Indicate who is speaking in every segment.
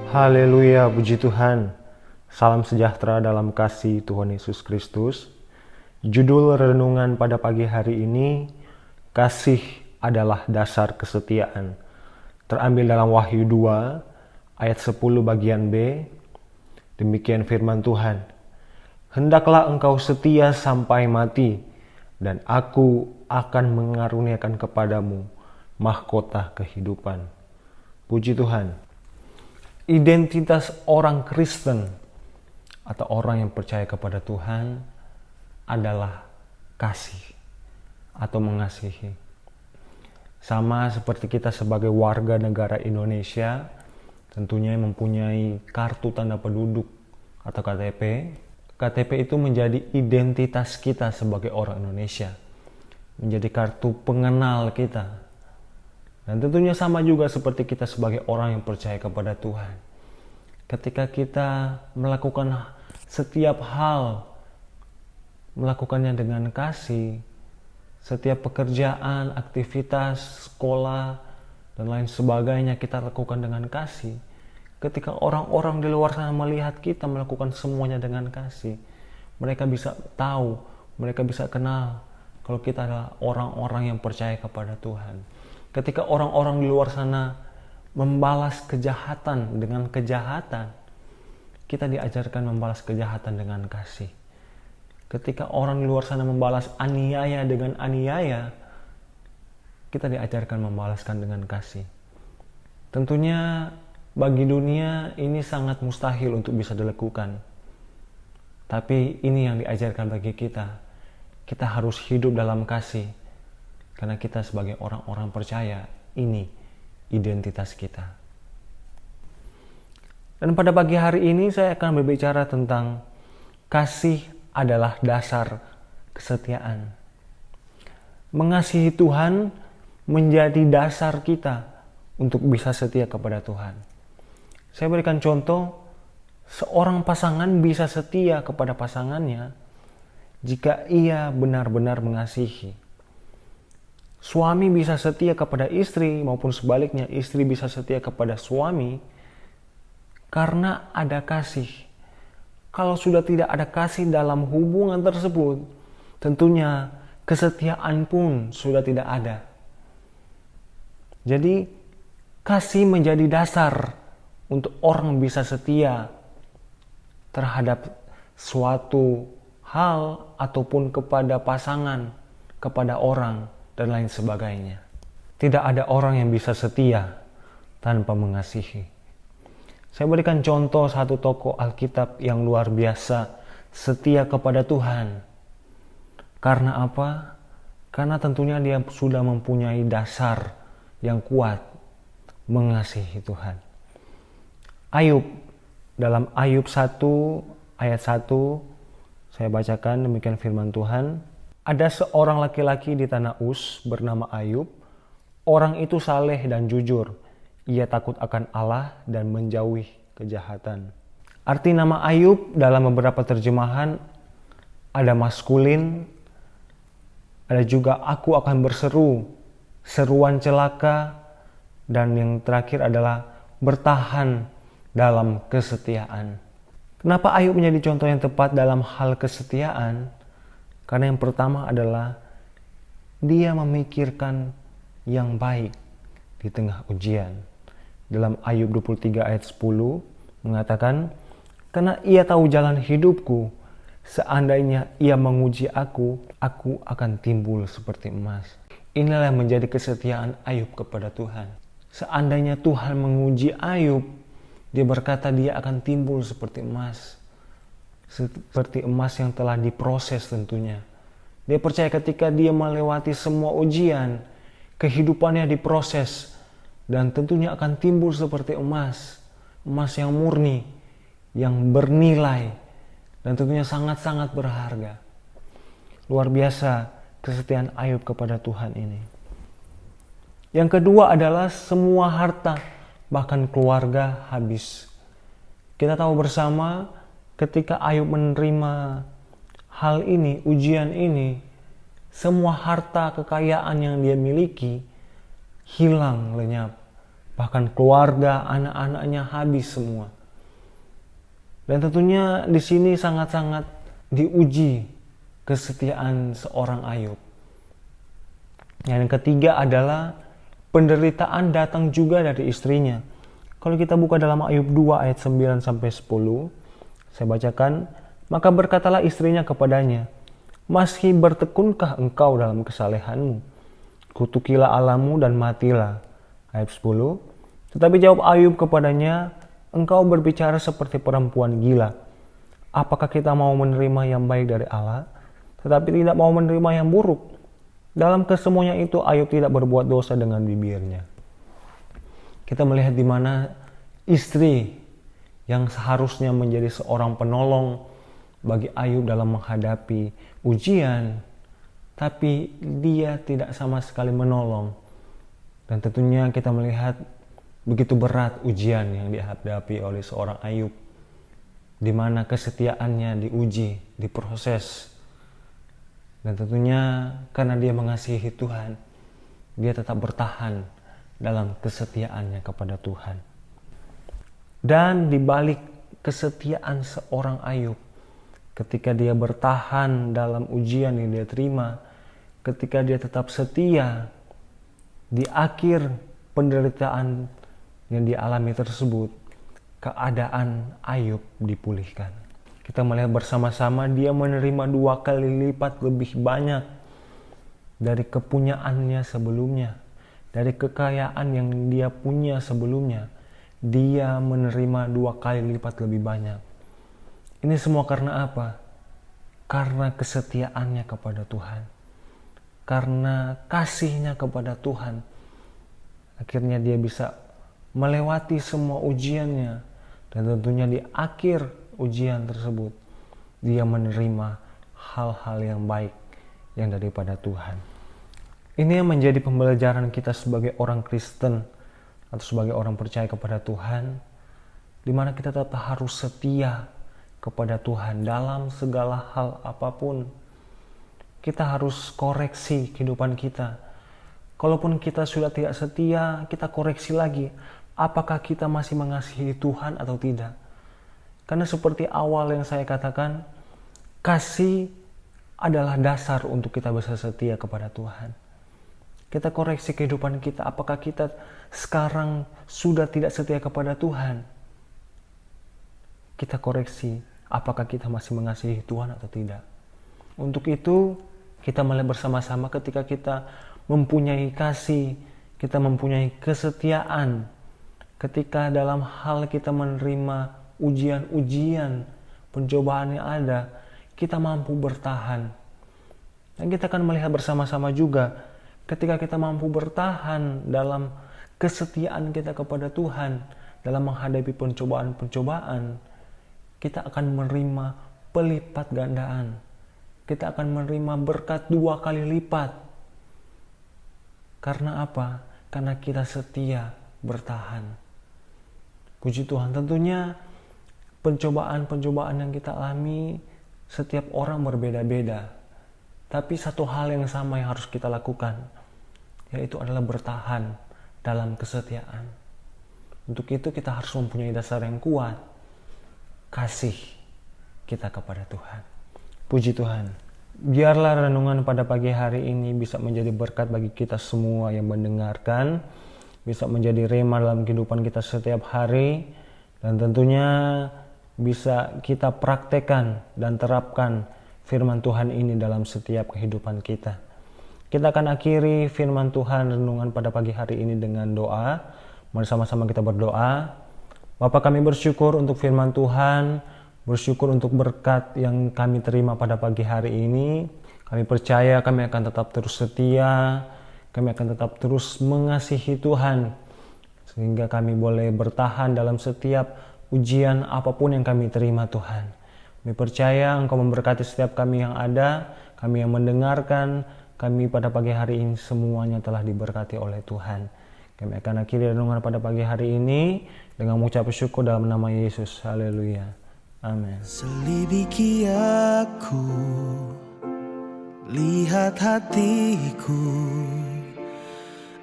Speaker 1: Haleluya, puji Tuhan. Salam sejahtera dalam kasih Tuhan Yesus Kristus. Judul renungan pada pagi hari ini, kasih adalah dasar kesetiaan. Terambil dalam Wahyu 2 ayat 10 bagian B. Demikian firman Tuhan. Hendaklah engkau setia sampai mati, dan aku akan mengaruniakan kepadamu mahkota kehidupan. Puji Tuhan. Identitas orang Kristen atau orang yang percaya kepada Tuhan adalah kasih atau mengasihi. Sama seperti kita sebagai warga negara Indonesia, tentunya mempunyai kartu tanda penduduk atau KTP. KTP itu menjadi identitas kita sebagai orang Indonesia, menjadi kartu pengenal kita. Dan tentunya sama juga seperti kita sebagai orang yang percaya kepada Tuhan. Ketika kita melakukan setiap hal, melakukannya dengan kasih, setiap pekerjaan, aktivitas, sekolah, dan lain sebagainya kita lakukan dengan kasih. Ketika orang-orang di luar sana melihat kita melakukan semuanya dengan kasih, mereka bisa tahu, mereka bisa kenal kalau kita adalah orang-orang yang percaya kepada Tuhan. Ketika orang-orang di luar sana membalas kejahatan dengan kejahatan, kita diajarkan membalas kejahatan dengan kasih. Ketika orang di luar sana membalas aniaya dengan aniaya, kita diajarkan membalaskan dengan kasih. Tentunya bagi dunia ini sangat mustahil untuk bisa dilakukan. Tapi ini yang diajarkan bagi kita. Kita harus hidup dalam kasih. Karena kita sebagai orang-orang percaya, ini identitas kita. Dan pada pagi hari ini saya akan berbicara tentang kasih adalah dasar kesetiaan. Mengasihi Tuhan menjadi dasar kita untuk bisa setia kepada Tuhan. Saya berikan contoh, seorang pasangan bisa setia kepada pasangannya jika ia benar-benar mengasihi. Suami bisa setia kepada istri maupun sebaliknya istri bisa setia kepada suami karena ada kasih. Kalau sudah tidak ada kasih dalam hubungan tersebut, tentunya kesetiaan pun sudah tidak ada. Jadi kasih menjadi dasar untuk orang bisa setia terhadap suatu hal ataupun kepada pasangan, kepada orang dan lain sebagainya. Tidak ada orang yang bisa setia tanpa mengasihi. Saya berikan contoh satu tokoh Alkitab yang luar biasa setia kepada Tuhan. Karena apa? Karena tentunya dia sudah mempunyai dasar yang kuat mengasihi Tuhan. Ayub, dalam Ayub 1 ayat 1 saya bacakan demikian firman Tuhan. Ada seorang laki-laki di tanah Uz bernama Ayub. Orang itu saleh dan jujur. Ia takut akan Allah dan menjauhi kejahatan. Arti nama Ayub dalam beberapa terjemahan ada maskulin, ada juga aku akan berseru, seruan celaka, dan yang terakhir adalah bertahan dalam kesetiaan. Kenapa Ayub menjadi contoh yang tepat dalam hal kesetiaan? Karena yang pertama adalah dia memikirkan yang baik di tengah ujian. Dalam Ayub 23 ayat 10 mengatakan, karena ia tahu jalan hidupku, seandainya ia menguji aku akan timbul seperti emas. Inilah yang menjadi kesetiaan Ayub kepada Tuhan. Seandainya Tuhan menguji Ayub, dia berkata dia akan timbul seperti emas. Seperti emas yang telah diproses tentunya. Dia percaya ketika dia melewati semua ujian, kehidupannya diproses dan tentunya akan timbul seperti emas. Emas yang murni, yang bernilai dan tentunya sangat-sangat berharga. Luar biasa kesetiaan Ayub kepada Tuhan ini. Yang kedua adalah semua harta bahkan keluarga habis. Kita tahu bersama ketika Ayub menerima hal ini, ujian ini, semua harta kekayaan yang dia miliki hilang lenyap. bahkan keluarga, anak-anaknya habis semua. Dan tentunya di sini sangat-sangat diuji kesetiaan seorang Ayub. Yang ketiga adalah penderitaan datang juga dari istrinya. Kalau kita buka dalam Ayub 2 ayat 9 sampai 10, saya bacakan, maka berkatalah istrinya kepadanya, masih bertekunkah engkau dalam kesalehanmu? Kutukilah Allahmu dan matilah. Ayat 10, tetapi jawab Ayub kepadanya, engkau berbicara seperti perempuan gila. Apakah kita mau menerima yang baik dari Allah, tetapi tidak mau menerima yang buruk? Dalam kesemuanya itu Ayub tidak berbuat dosa dengan bibirnya. Kita melihat di mana istri yang seharusnya menjadi seorang penolong bagi Ayub dalam menghadapi ujian, tapi dia tidak sama sekali menolong. Dan tentunya kita melihat begitu berat ujian yang dihadapi oleh seorang Ayub, di mana kesetiaannya diuji, diproses. Dan tentunya karena dia mengasihi Tuhan, dia tetap bertahan dalam kesetiaannya kepada Tuhan. Dan di balik kesetiaan seorang Ayub, ketika dia bertahan dalam ujian yang dia terima, ketika dia tetap setia, di akhir penderitaan yang dialami tersebut, keadaan Ayub dipulihkan. Kita melihat bersama-sama dia menerima 2 kali lipat lebih banyak dari kepunyaannya sebelumnya, dari kekayaan yang dia punya sebelumnya. Dia menerima 2 kali lipat lebih banyak. Ini semua karena apa? Karena kesetiaannya kepada Tuhan. Karena kasihnya kepada Tuhan. Akhirnya dia bisa melewati semua ujiannya. Dan tentunya di akhir ujian tersebut, dia menerima hal-hal yang baik yang daripada Tuhan. Ini yang menjadi pembelajaran kita sebagai orang Kristen atau sebagai orang percaya kepada Tuhan, di mana kita tetap harus setia kepada Tuhan dalam segala hal apapun. Kita harus koreksi kehidupan kita. Kalaupun kita sudah tidak setia, kita koreksi lagi. Apakah kita masih mengasihi Tuhan atau tidak? Karena seperti awal yang saya katakan, kasih adalah dasar untuk kita bisa setia kepada Tuhan. Kita koreksi kehidupan kita. Apakah kita sekarang sudah tidak setia kepada Tuhan? Kita koreksi. Apakah kita masih mengasihi Tuhan atau tidak? Untuk itu, kita melihat bersama-sama ketika kita mempunyai kasih, kita mempunyai kesetiaan. Ketika dalam hal kita menerima ujian-ujian, pencobaan yang ada, kita mampu bertahan. Dan kita akan melihat bersama-sama juga, ketika kita mampu bertahan dalam kesetiaan kita kepada Tuhan, dalam menghadapi pencobaan-pencobaan, kita akan menerima pelipat gandaan. Kita akan menerima berkat 2 kali lipat. Karena apa? Karena kita setia bertahan. Puji Tuhan, tentunya pencobaan-pencobaan yang kita alami, setiap orang berbeda-beda. Tapi satu hal yang sama yang harus kita lakukan, yaitu adalah bertahan dalam kesetiaan. Untuk itu kita harus mempunyai dasar yang kuat, kasih kita kepada Tuhan. Puji Tuhan. Biarlah renungan pada pagi hari ini bisa menjadi berkat bagi kita semua yang mendengarkan, bisa menjadi rema dalam kehidupan kita setiap hari, dan tentunya bisa kita praktekkan dan terapkan firman Tuhan ini dalam setiap kehidupan kita. Kita akan akhiri firman Tuhan renungan pada pagi hari ini dengan doa. Mari sama-sama kita berdoa. Bapa, kami bersyukur untuk firman Tuhan, bersyukur untuk berkat yang kami terima pada pagi hari ini. Kami percaya kami akan tetap terus setia, kami akan tetap terus mengasihi Tuhan, sehingga kami boleh bertahan dalam setiap ujian apapun yang kami terima Tuhan. Kami percaya Engkau memberkati setiap kami yang ada, kami yang mendengarkan, kami pada pagi hari ini semuanya telah diberkati oleh Tuhan. Kami akan akhiri renungan pada pagi hari ini dengan mengucap syukur dalam nama Yesus. Haleluya. Amin.
Speaker 2: Selidiki aku, lihat hatiku,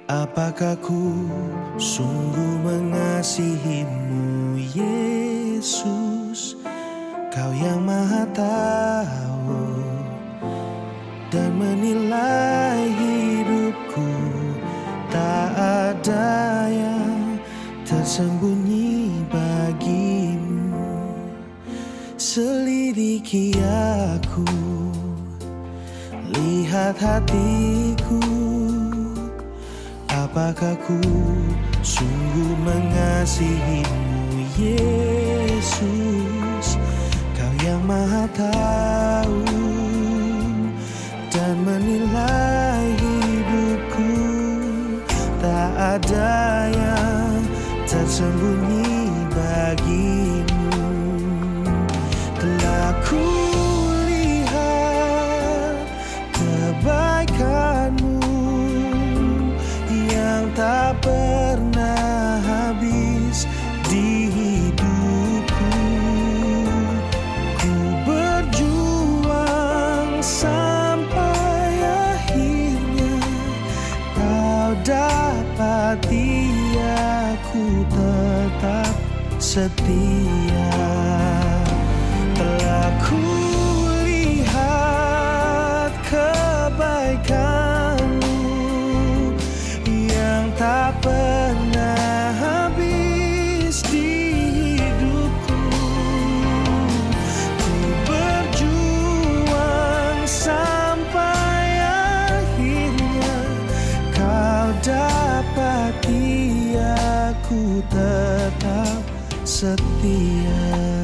Speaker 2: Apakah ku sungguh mengasihimu, Yesus? Kau yang Maha Tahu dan menilai hidupku. Tak ada yang tersembunyi bagimu. Selidiki aku, lihat hatiku. Apakah ku sungguh mengasihimu, Yesus? Kau yang Maha Tahu dan menilai hidupku. Tak ada yang tersembunyi bagimu. Telah ku lihat kebaikanmu yang tak pernah habis di hidupku. Ku berjuang sampai akhirnya kau dapati aku tetap setia. Telah ku lihat kebaikanmu yang tak pernah habis di hidupku. Ku berjuang sampai akhirnya kau dapati aku tetap setia.